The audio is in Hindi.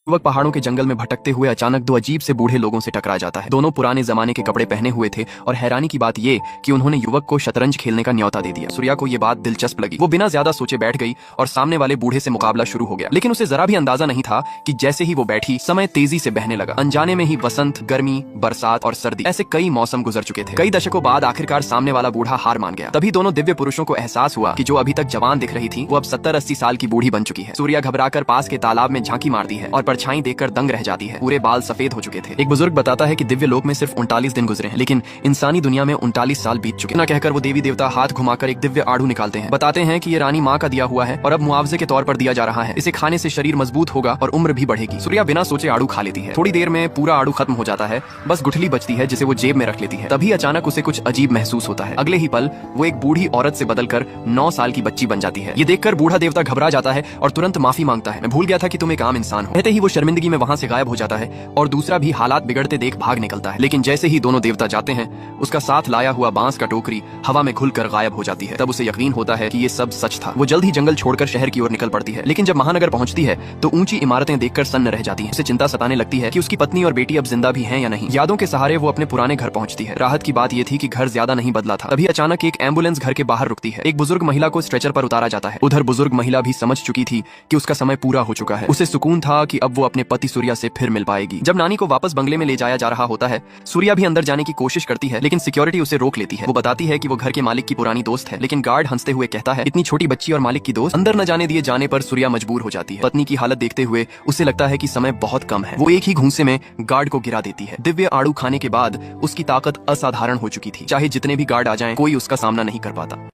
युवक पहाड़ों के जंगल में भटकते हुए अचानक दो अजीब से बूढ़े लोगों से टकरा जाता है। दोनों पुराने जमाने के कपड़े पहने हुए थे और हैरानी की बात ये कि उन्होंने युवक को शतरंज खेलने का न्योता दे दिया। सूर्या को ये बात दिलचस्प लगी। वो बिना ज्यादा सोचे बैठ गई और सामने वाले बूढ़े से मुकाबला शुरू हो गया। लेकिन उसे जरा भी अंदाजा नहीं था कि जैसे ही वो बैठी समय तेजी से बहने लगा। अनजाने में ही बसंत, गर्मी, बरसात और सर्दी ऐसे कई मौसम गुजर चुके थे। कई दशकों बाद आखिरकार सामने वाला बूढ़ा हार मान गया। तभी दोनों दिव्य पुरुषों को एहसास हुआ कि जो अभी तक जवान दिख रही थी वो अब 70-80 साल की बूढ़ी बन चुकी है। सूर्या घबराकर पास के तालाब में झांकी मारती है और परछाई देखकर दंग रह जाती है। पूरे बाल सफेद हो चुके थे। एक बुजुर्ग बताता है कि दिव्य लोक में सिर्फ 39 दिन गुजरे हैं, लेकिन इंसानी दुनिया में 39 साल बीत चुके। ना कहकर वो देवी देवता हाथ घुमाकर एक दिव्य आड़ू निकालते हैं। बताते हैं कि ये रानी माँ का दिया हुआ है और अब मुआवजे के तौर पर दिया जा रहा है। इसे खाने से शरीर मजबूत होगा और उम्र भी बढ़ेगी। सूर्या बिना सोचे आड़ू खा लेती है। थोड़ी देर में पूरा आड़ू खत्म हो जाता है, बस गुठली बचती है जिसे वो जेब में रख लेती है। तभी अचानक उसे कुछ अजीब महसूस होता है। अगले ही पल वो एक बूढ़ी औरत से बदलकर 9 साल की बच्ची बन जाती है। ये देखकर बूढ़ा देवता घबरा जाता है और तुरंत माफी मांगता है। मैं भूल गया था कि तुम एक आम इंसान हो। कहते ही वो शर्मिंदगी में वहां से गायब हो जाता है और दूसरा भी हालात बिगड़ते देख भाग निकलता है। लेकिन जैसे ही दोनों देवता जाते हैं, उसका साथ लाया हुआ बांस का टोकरी हवा में घुलकर गायब हो जाती है। तब उसे यकीन होता है कि ये सब सच था। वो जल्द ही जंगल छोड़कर शहर की ओर निकल पड़ती है। लेकिन जब महानगर पहुंचती है तो ऊंची इमारतें देखकर सन्न रह जाती है। उसे चिंता सताने लगती है कि उसकी पत्नी और बेटी अब जिंदा भी हैं या नहीं। यादों के सहारे वो अपने पुराने घर पहुंचती है। राहत की बात ये थी कि घर ज्यादा नहीं बदला था। तभी अचानक एक एम्बुलेंस घर के बाहर रुकती है। एक बुजुर्ग महिला को स्ट्रेचर पर उतारा जाता है। उधर बुजुर्ग महिला भी समझ चुकी थी कि उसका समय पूरा हो चुका है। उसे सुकून था कि अब वो अपने पति सूर्या से फिर मिल पाएगी। जब नानी को वापस बंगले में ले जाया जा रहा होता है, सूर्या भी अंदर जाने की कोशिश करती है, लेकिन सिक्योरिटी उसे रोक लेती है। वो बताती है कि वो घर के मालिक की पुरानी दोस्त है, लेकिन गार्ड हंसते हुए कहता है, इतनी छोटी बच्ची और मालिक की दोस्त। अंदर न जाने दिए जाने पर सूर्या मजबूर हो जाती है। पत्नी की हालत देखते हुए उसे लगता है कि समय बहुत कम है। वो एक ही घूंसे में गार्ड को गिरा देती है। दिव्य आड़ू खाने के बाद उसकी ताकत असाधारण हो चुकी थी। चाहे जितने भी गार्ड आ जाएं, कोई उसका सामना नहीं कर पाता।